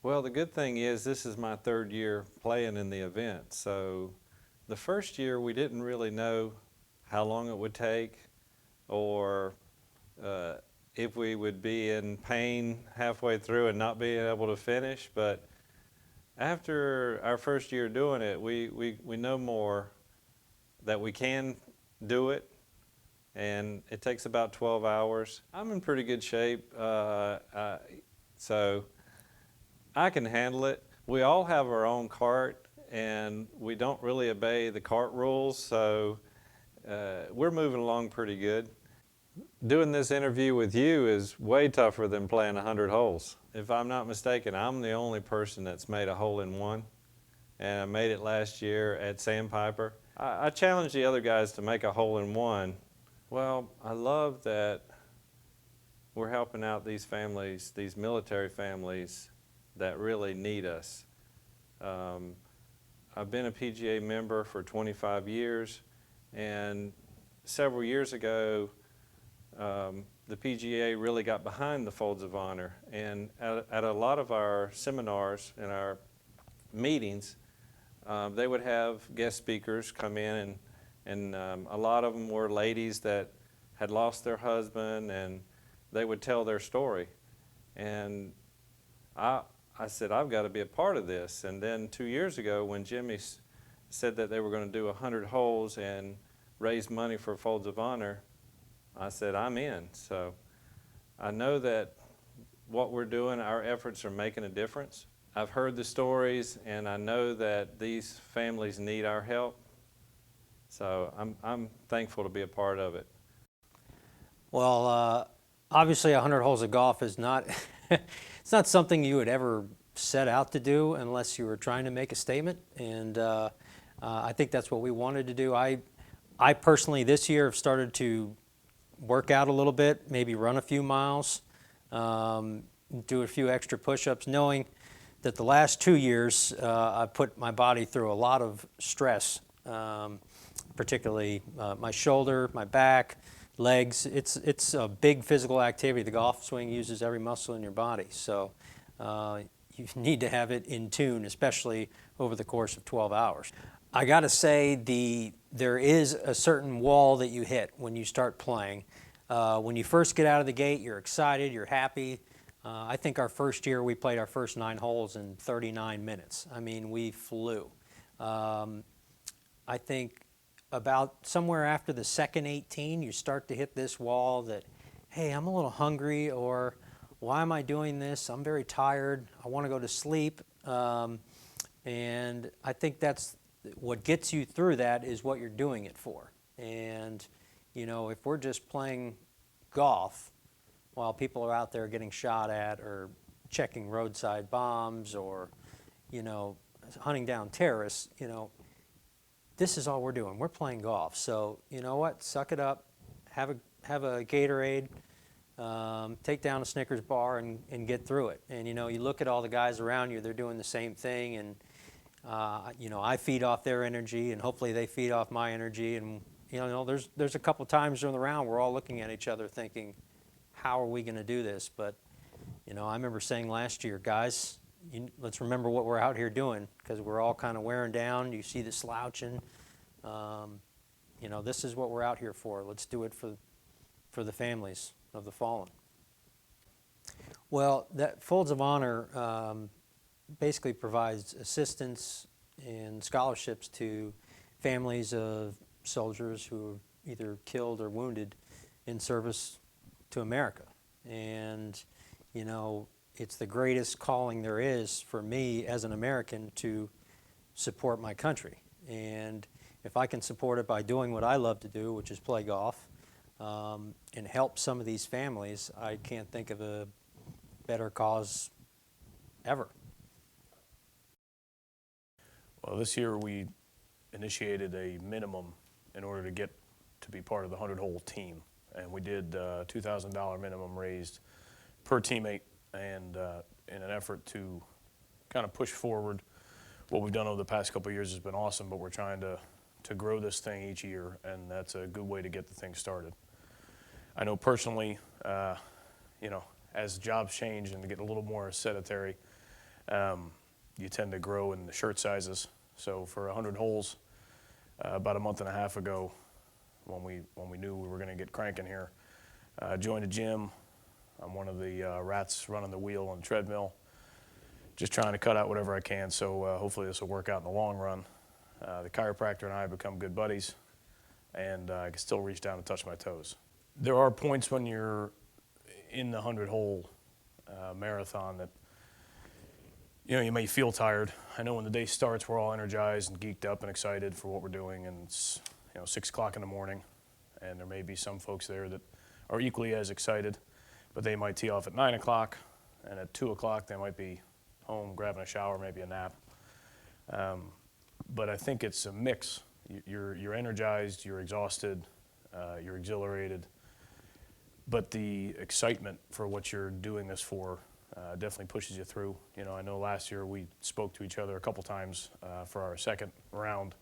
Well, the good thing is this is my third year playing in the event. So the first year we didn't really know how long it would take or uh, if we would be in pain halfway through and not being able to finish. But after our first year doing it, we know more that we can do it, and it takes about 12 hours. I'm in pretty good shape, so I can handle it. We all have our own cart, and we don't really obey the cart rules, so we're moving along pretty good. Doing this interview with you is way tougher than playing 100 holes. If I'm not mistaken, I'm the only person that's made a hole in one, and I made it last year at Sandpiper. I challenged the other guys to make a hole in one. Well, I love that we're helping out these families, these military families that really need us. Um, I've been a PGA member for 25 years, and several years ago, the PGA really got behind the Folds of Honor, and at a lot of our seminars and our meetings, they would have guest speakers come in, and a lot of them were ladies that had lost their husband, and they would tell their story. And I said, I've got to be a part of this. And then 2 years ago, when Jimmy said that they were going to do 100 holes and raise money for Folds of Honor, I said, I'm in. So I know that what we're doing, our efforts are making a difference. I've heard the stories, and I know that these families need our help. So I'm thankful to be a part of it. Well, obviously 100 holes of golf is not, it's not something you would ever set out to do unless you were trying to make a statement. And I think that's what we wanted to do. I personally this year have started to work out a little bit, maybe run a few miles, do a few extra push-ups, knowing that the last 2 years I put my body through a lot of stress, particularly my shoulder, my back, legs. It's a big physical activity. The golf swing uses every muscle in your body, so you need to have it in tune, especially over the course of 12 hours. I got to say, there is a certain wall that you hit when you start playing. When you first get out of the gate, you're excited, you're happy. I think our first year we played our first 9 holes in 39 minutes. I mean, we flew. I think about somewhere after the second 18, you start to hit this wall that, hey, I'm a little hungry, or why am I doing this? I'm very tired. I want to go to sleep. And I think that's what gets you through that is what you're doing it for. And, you know, if we're just playing golf while people are out there getting shot at or checking roadside bombs or, you know, hunting down terrorists, you know, this is all we're doing. We're playing golf. So, you know what? Suck it up. Have a Gatorade. Take down a Snickers bar and get through it. And, you know, you look at all the guys around you, they're doing the same thing. And, you know, I feed off their energy, and hopefully they feed off my energy. And, you know, there's a couple times during the round we're all looking at each other thinking, how are we going to do this? But, you know, I remember saying last year, guys, let's remember what we're out here doing, because we're all kind of wearing down. You see the slouching. You know, this is what we're out here for. Let's do it for the families of the fallen. Well, that Folds of Honor basically provides assistance and scholarships to families of soldiers who are either killed or wounded in service to America. And, you know, it's the greatest calling there is for me as an American to support my country. And if I can support it by doing what I love to do, which is play golf, and help some of these families, I can't think of a better cause ever. Well, this year we initiated a minimum in order to get to be part of the 100-hole team. And we did $2,000 minimum raised per teammate, and in an effort to kind of push forward. What we've done over the past couple of years has been awesome, but we're trying to grow this thing each year, and that's a good way to get the thing started. I know personally, you know, as jobs change and get a little more sedentary, you tend to grow in the shirt sizes. So for 100 holes, about a month and a half ago, when we knew we were going to get cranking here, joined a gym. I'm one of the rats running the wheel on the treadmill, just trying to cut out whatever I can. So hopefully this will work out in the long run. The chiropractor and I have become good buddies, and I can still reach down and touch my toes. There are points when you're in the 100-hole marathon that you may feel tired. I know when the day starts, we're all energized and geeked up and excited for what we're doing, and it's 6 o'clock in the morning, and there may be some folks there that are equally as excited, but they might tee off at 9 o'clock, and at 2 o'clock they might be home grabbing a shower, maybe a nap. But I think it's a mix. You're energized, you're exhausted, you're exhilarated, but the excitement for what you're doing this for definitely pushes you through. I know last year we spoke to each other a couple times for our second round,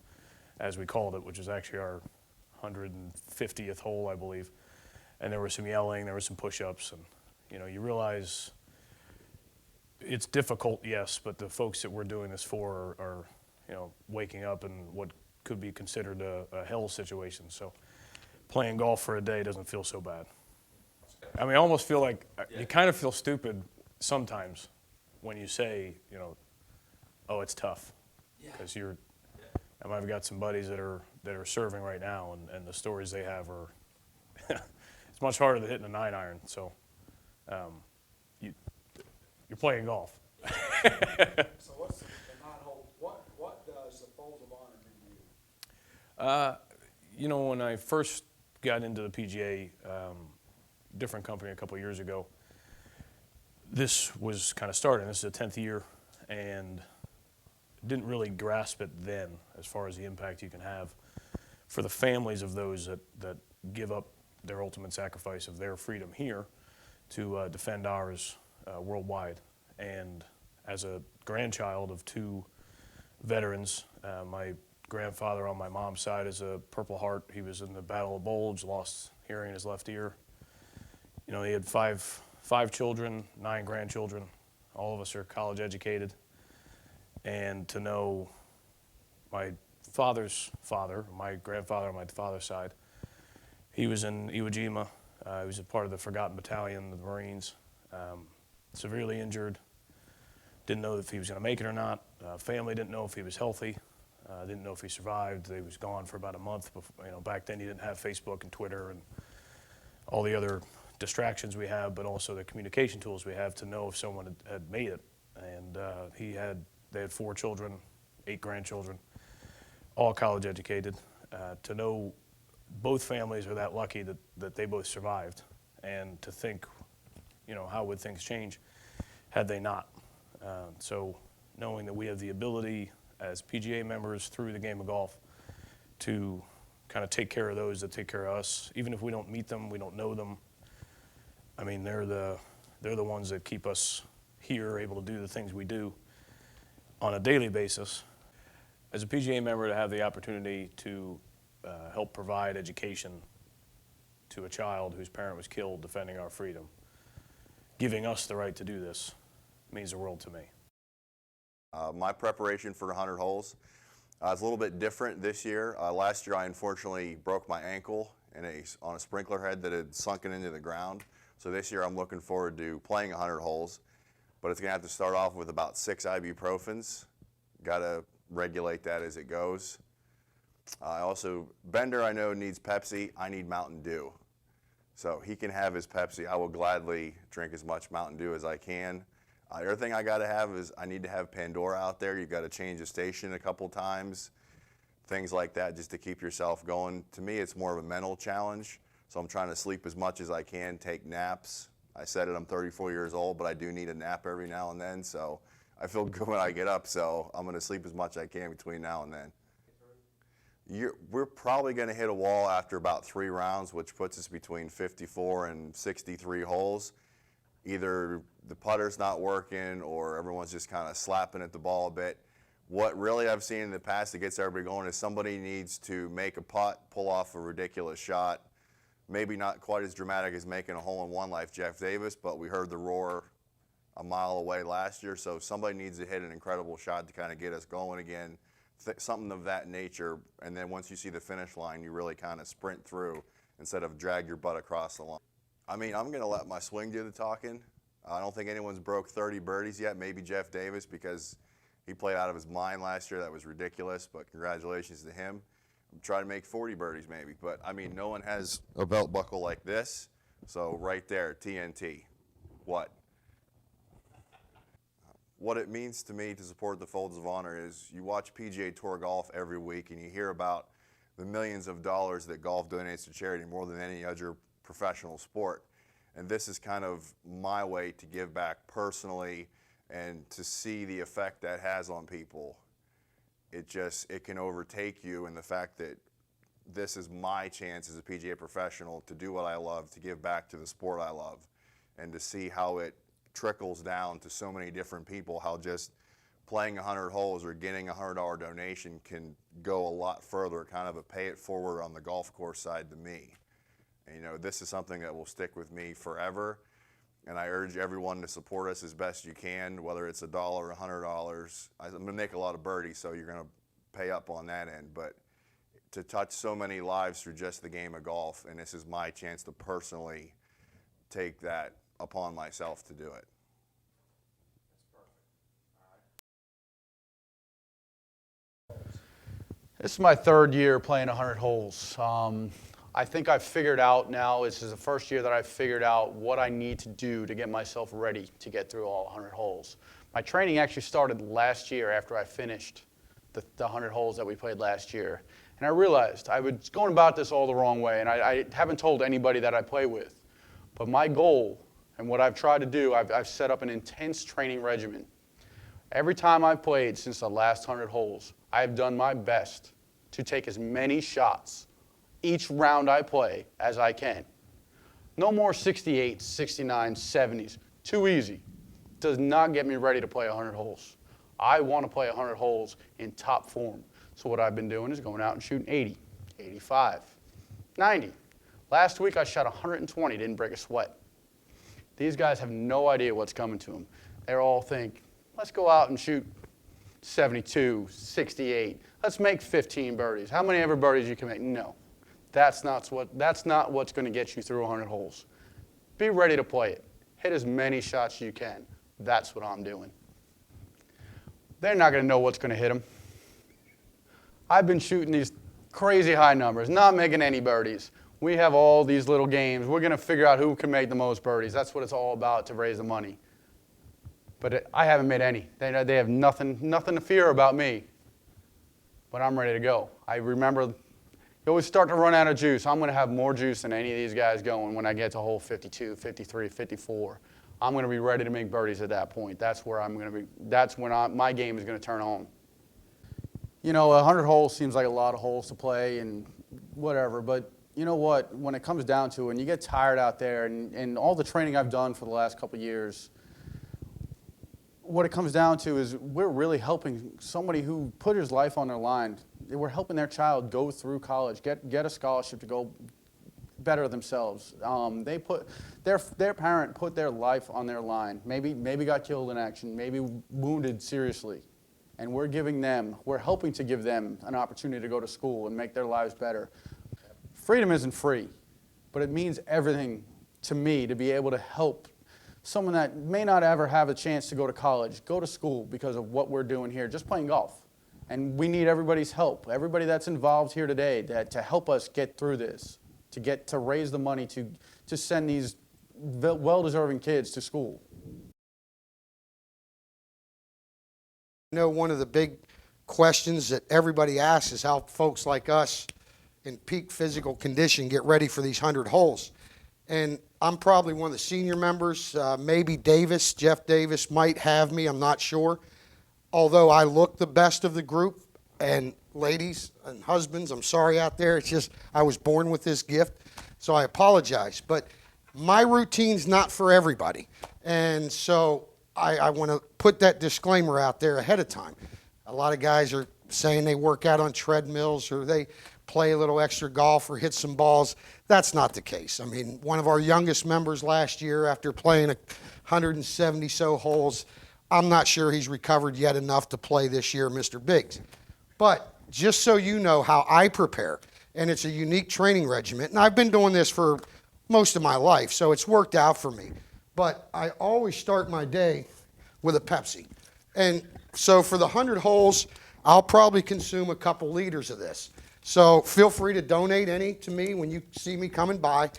as we called it, which is actually our 150th hole, I believe. And there was some yelling, there was some push-ups, and you realize it's difficult, yes, but the folks that we're doing this for are waking up in what could be considered a hell situation. So playing golf for a day doesn't feel so bad. I mean, I almost feel like you kind of feel stupid sometimes when you say, oh, it's tough, because I might have got some buddies that are serving right now, and the stories they have are it's much harder than hitting a 9-iron. So you're playing golf. So what's the 9-hole? What does the Folds of Honor mean to you? When I first got into the PGA, different company a couple of years ago, this was kind of starting. This is the 10th year, and didn't really grasp it then as far as the impact you can have for the families of those that give up their ultimate sacrifice of their freedom here to defend ours worldwide. And as a grandchild of two veterans, my grandfather on my mom's side is a Purple Heart. He was in the Battle of Bulge, lost hearing in his left ear. He had five children, 9 grandchildren. All of us are college educated. And to know my father's father, my grandfather on my father's side, he was in Iwo Jima. He was a part of the Forgotten Battalion of the Marines, severely injured. Didn't know if he was going to make it or not. Family didn't know if he was healthy. Didn't know if he survived. He was gone for about a month. Before, back then you didn't have Facebook and Twitter and all the other distractions we have, but also the communication tools we have to know if someone had made it. And they had 4 children, 8 grandchildren, all college educated. To know both families are that lucky that they both survived, and to think, how would things change had they not? So knowing that we have the ability as PGA members through the game of golf to kind of take care of those that take care of us, even if we don't meet them, we don't know them. I mean, they're the ones that keep us here, able to do the things we do on a daily basis. As a PGA member, to have the opportunity to help provide education to a child whose parent was killed defending our freedom, giving us the right to do this, means the world to me. My preparation for 100 holes is a little bit different this year. Last year I unfortunately broke my ankle on a sprinkler head that had sunken into the ground. So this year I'm looking forward to playing 100 holes, but it's going to have to start off with about 6 ibuprofens. Got to regulate that as it goes. Bender I know needs Pepsi. I need Mountain Dew. So he can have his Pepsi. I will gladly drink as much Mountain Dew as I can. The other thing I got to have is I need to have Pandora out there. You've got to change the station a couple times, things like that, just to keep yourself going. To me, it's more of a mental challenge. So I'm trying to sleep as much as I can, take naps. I said it, I'm 34 years old, but I do need a nap every now and then. So I feel good when I get up. So I'm going to sleep as much as I can between now and then. We're probably going to hit a wall after about 3 rounds, which puts us between 54 and 63 holes. Either the putter's not working or everyone's just kind of slapping at the ball a bit. What really I've seen in the past that gets everybody going is somebody needs to make a putt, pull off a ridiculous shot. Maybe not quite as dramatic as making a hole-in-one like Jeff Davis, but we heard the roar a mile away last year, so somebody needs to hit an incredible shot to kind of get us going again, something of that nature. And then once you see the finish line, you really kind of sprint through instead of drag your butt across the line. I mean, I'm going to let my swing do the talking. I don't think anyone's broke 30 birdies yet, maybe Jeff Davis, because he played out of his mind last year. That was ridiculous, but congratulations to him. I'm trying to make 40 birdies maybe, but I mean, no one has a belt buckle like this. So right there, TNT. What it means to me to support the Folds of Honor is you watch PGA Tour golf every week and you hear about the millions of dollars that golf donates to charity more than any other professional sport. And this is kind of my way to give back personally and to see the effect that has on people. It can overtake you, and the fact that this is my chance as a PGA professional to do what I love, to give back to the sport I love, and to see how it trickles down to so many different people, how just playing 100 holes or getting a $100 donation can go a lot further, kind of a pay it forward on the golf course side to me. And, you know, this is something that will stick with me forever, and I urge everyone to support us as best you can, whether it's $1 or $100. I'm going to make a lot of birdies, so you're going to pay up on that end, but to touch so many lives through just the game of golf, and this is my chance to personally take that upon myself to do it. This is my third year playing 100 holes. I think I've figured out now, this is the first year that I've figured out what I need to do to get myself ready to get through all 100 holes. My training actually started last year after I finished the 100 holes that we played last year. And I realized I was going about this all the wrong way, and I haven't told anybody that I play with. But my goal, and what I've tried to do, I've set up an intense training regimen. Every time I've played since the last 100 holes, I've done my best to take as many shots each round I play as I can. No more 68s, 69s, 70s. Too easy. Does not get me ready to play 100 holes. I want to play 100 holes in top form. So what I've been doing is going out and shooting 80, 85, 90. Last week I shot 120, didn't break a sweat. These guys have no idea what's coming to them. They all think, let's go out and shoot 72, 68. Let's make 15 birdies. How many ever birdies you can make? No. That's not what's going to get you through 100 holes. Be ready to play it. Hit as many shots as you can. That's what I'm doing. They're not going to know what's going to hit them. I've been shooting these crazy high numbers, not making any birdies. We have all these little games. We're going to figure out who can make the most birdies. That's what it's all about to raise the money. But I haven't made any. They have nothing to fear about me. But I'm ready to go. I remember you always start to run out of juice. I'm going to have more juice than any of these guys going when I get to hole 52, 53, 54. I'm going to be ready to make birdies at that point. That's where I'm going to be. That's when my game is going to turn on. You know, 100 holes seems like a lot of holes to play and whatever, but you know what? When it comes down to it, and you get tired out there, and all the training I've done for the last couple of years, what it comes down to is we're really helping somebody who put his life on their line. We're helping their child go through college, get a scholarship to go better themselves. They put their parent put their life on their line. Maybe got killed in action, maybe wounded seriously, and we're helping to give them an opportunity to go to school and make their lives better. Freedom isn't free, but it means everything to me to be able to help someone that may not ever have a chance to go to college, go to school because of what we're doing here, just playing golf. And we need everybody's help, everybody that's involved here today to help us get through this, to raise the money to send these well-deserving kids to school. I know one of the big questions that everybody asks is how folks like us in peak physical condition get ready for these 100 holes. And I'm probably one of the senior members. Maybe Jeff Davis might have me, I'm not sure. Although I look the best of the group, and ladies and husbands, I'm sorry out there, it's just I was born with this gift, so I apologize. But my routine's not for everybody. And so I want to put that disclaimer out there ahead of time. A lot of guys are saying they work out on treadmills or they play a little extra golf or hit some balls. That's not the case. I mean, one of our youngest members last year, after playing 170 so holes, I'm not sure he's recovered yet enough to play this year, Mr. Biggs. But just so you know how I prepare, and it's a unique training regimen, and I've been doing this for most of my life, so it's worked out for me. But I always start my day with a Pepsi. And so for the 100 holes, I'll probably consume a couple liters of this. So feel free to donate any to me when you see me coming by.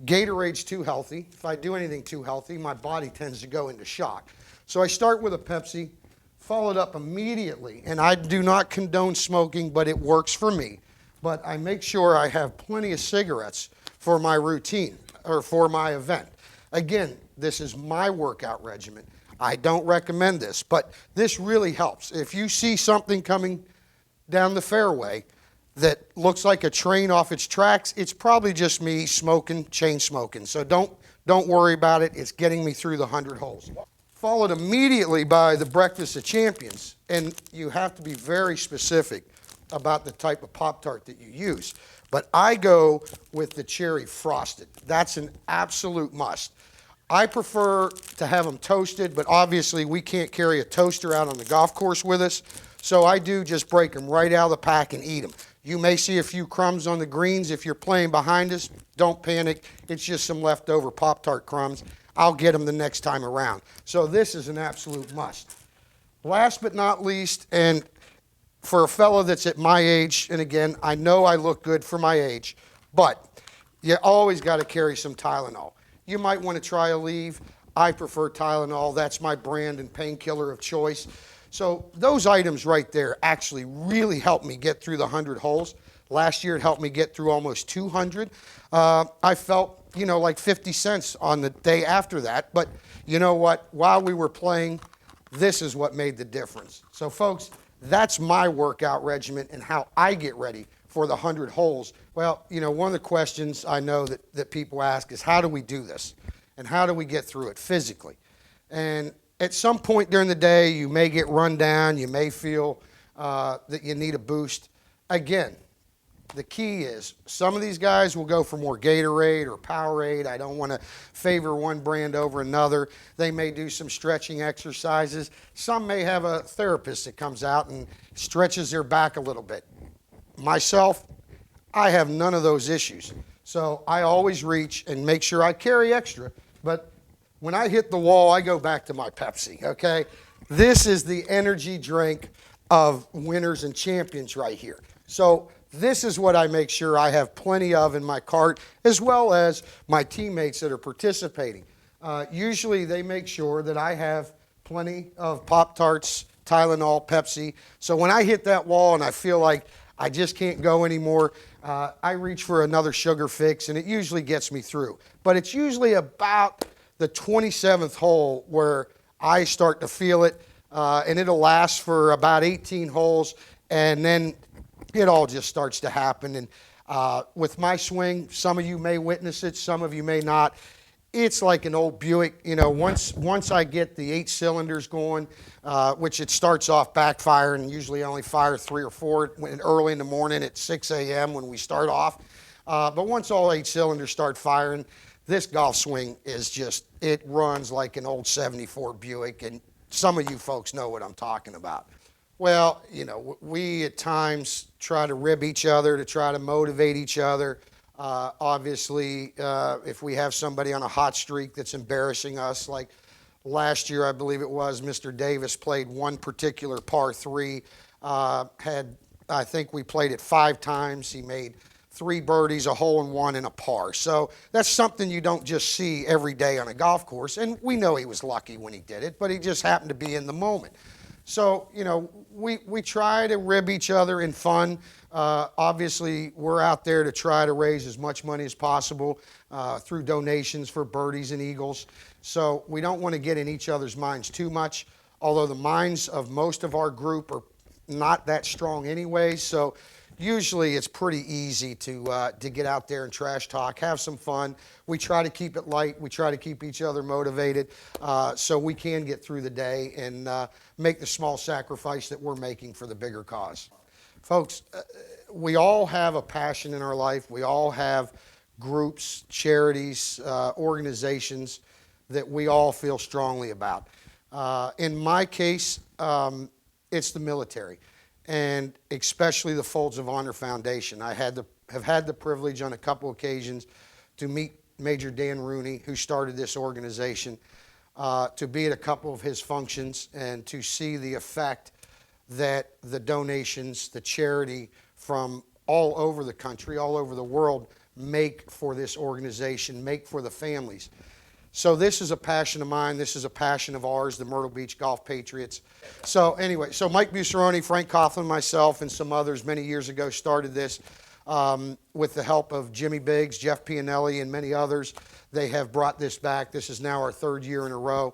Gatorade's too healthy. If I do anything too healthy, my body tends to go into shock. So I start with a Pepsi, followed up immediately, and I do not condone smoking, but it works for me. But I make sure I have plenty of cigarettes for my routine or for my event. Again, this is my workout regimen. I don't recommend this, but this really helps. If you see something coming down the fairway that looks like a train off its tracks, it's probably just me smoking, chain smoking. So don't worry about it. It's getting me through the 100 holes. Followed immediately by the Breakfast of Champions, and you have to be very specific about the type of Pop-Tart that you use. But I go with the cherry frosted. That's an absolute must. I prefer to have them toasted, but obviously we can't carry a toaster out on the golf course with us, so I do just break them right out of the pack and eat them. You may see a few crumbs on the greens if you're playing behind us. Don't panic. It's just some leftover Pop-Tart crumbs. I'll get them the next time around. So this is an absolute must. Last but not least, and for a fellow that's at my age, and again, I know I look good for my age, but you always got to carry some Tylenol. You might want to try a leave. I prefer Tylenol. That's my brand and painkiller of choice. So those items right there actually really helped me get through the 100 holes. Last year it helped me get through almost 200. I felt, like 50 cents on the day after that. But you know what? While we were playing, this is what made the difference. So folks, that's my workout regimen and how I get ready for the 100 holes. Well, one of the questions I know that people ask is, how do we do this? And how do we get through it physically? And at some point during the day, you may get run down. You may feel that you need a boost. Again, the key is some of these guys will go for more Gatorade or Powerade. I don't want to favor one brand over another. They may do some stretching exercises. Some may have a therapist that comes out and stretches their back a little bit. Myself, I have none of those issues. So I always reach and make sure I carry extra. But when I hit the wall, I go back to my Pepsi, okay? This is the energy drink of winners and champions right here. So this is what I make sure I have plenty of in my cart, as well as my teammates that are participating. Usually they make sure that I have plenty of Pop-Tarts, Tylenol, Pepsi. So when I hit that wall and I feel like I just can't go anymore, I reach for another sugar fix, and it usually gets me through. But it's usually about the 27th hole where I start to feel it, and it'll last for about 18 holes, and then it all just starts to happen. And with my swing, some of you may witness it, some of you may not. It's like an old Buick. Once I get the 8 cylinders going, which it starts off backfiring, and usually I only fire 3 or 4 early in the morning at 6 a.m. when we start off. But once all 8 cylinders start firing, this golf swing is just, it runs like an old 74 Buick, and some of you folks know what I'm talking about. Well, we at times try to rib each other to try to motivate each other. Obviously, if we have somebody on a hot streak that's embarrassing us, like last year, I believe it was, Mr. Davis played one particular par 3, I think we played it 5 times. He made 3 birdies, a hole-in-one, and a par. So that's something you don't just see every day on a golf course. And we know he was lucky when he did it, but he just happened to be in the moment. So, we try to rib each other in fun. Obviously, we're out there to try to raise as much money as possible through donations for birdies and eagles. So we don't want to get in each other's minds too much, although the minds of most of our group are not that strong anyway. So usually it's pretty easy to get out there and trash talk, have some fun. We try to keep it light. We try to keep each other motivated so we can get through the day and make the small sacrifice that we're making for the bigger cause. Folks, we all have a passion in our life. We all have groups, charities, organizations that we all feel strongly about. In my case, it's the military, and especially the Folds of Honor Foundation. I have had the privilege on a couple occasions to meet Major Dan Rooney, who started this organization, to be at a couple of his functions and to see the effect that the donations, the charity from all over the country, all over the world, make for this organization, make for the families. So this is a passion of mine. This is a passion of ours, the Myrtle Beach Golf Patriots. So anyway, so Mike Busseroni, Frank Coughlin, myself, and some others many years ago started this with the help of Jimmy Biggs, Jeff Pianelli, and many others. They have brought this back. This is now our third year in a row.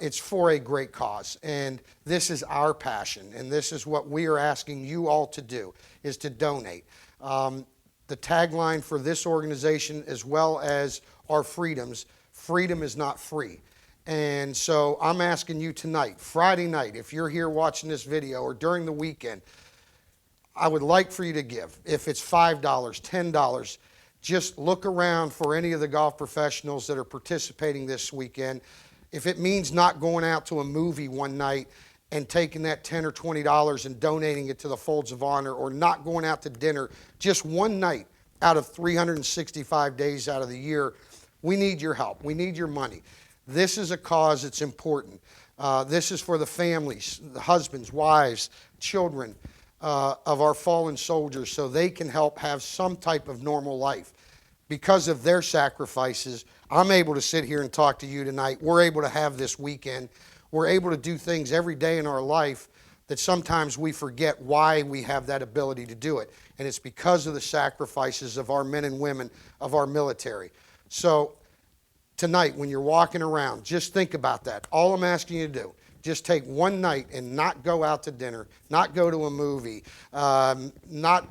It's for a great cause, and this is our passion, and this is what we are asking you all to do, is to donate. The tagline for this organization, as well as our freedoms, freedom is not free. And so I'm asking you tonight, Friday night, if you're here watching this video, or during the weekend, I would like for you to give. If it's $5, $10, just look around for any of the golf professionals that are participating this weekend. If it means not going out to a movie one night and taking that $10 or $20 and donating it to the Folds of Honor, or not going out to dinner just one night out of 365 days out of the year, we need your help. We need your money. This is a cause that's important. This is for the families, the husbands, wives, children of our fallen soldiers, so they can help have some type of normal life. Because of their sacrifices, I'm able to sit here and talk to you tonight. We're able to have this weekend. We're able to do things every day in our life that sometimes we forget why we have that ability to do it. And it's because of the sacrifices of our men and women, of our military. So tonight, when you're walking around, just think about that. All I'm asking you to do, just take one night and not go out to dinner, not go to a movie, not,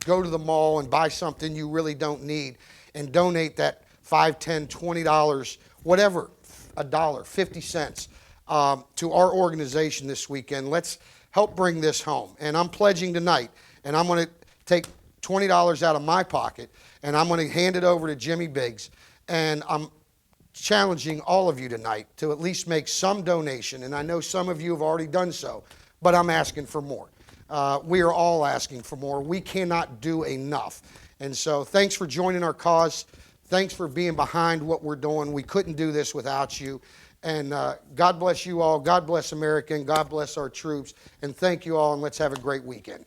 go to the mall and buy something you really don't need, and donate that $5, $10, $20, whatever, $1, 50 cents to our organization this weekend. Let's help bring this home. And I'm pledging tonight, and I'm going to take $20 out of my pocket, and I'm going to hand it over to Jimmy Biggs. And I'm challenging all of you tonight to at least make some donation. And I know some of you have already done so, but I'm asking for more. We are all asking for more. We cannot do enough. And so thanks for joining our cause. Thanks for being behind what we're doing. We couldn't do this without you. And God bless you all. God bless America, and God bless our troops. And thank you all, and let's have a great weekend.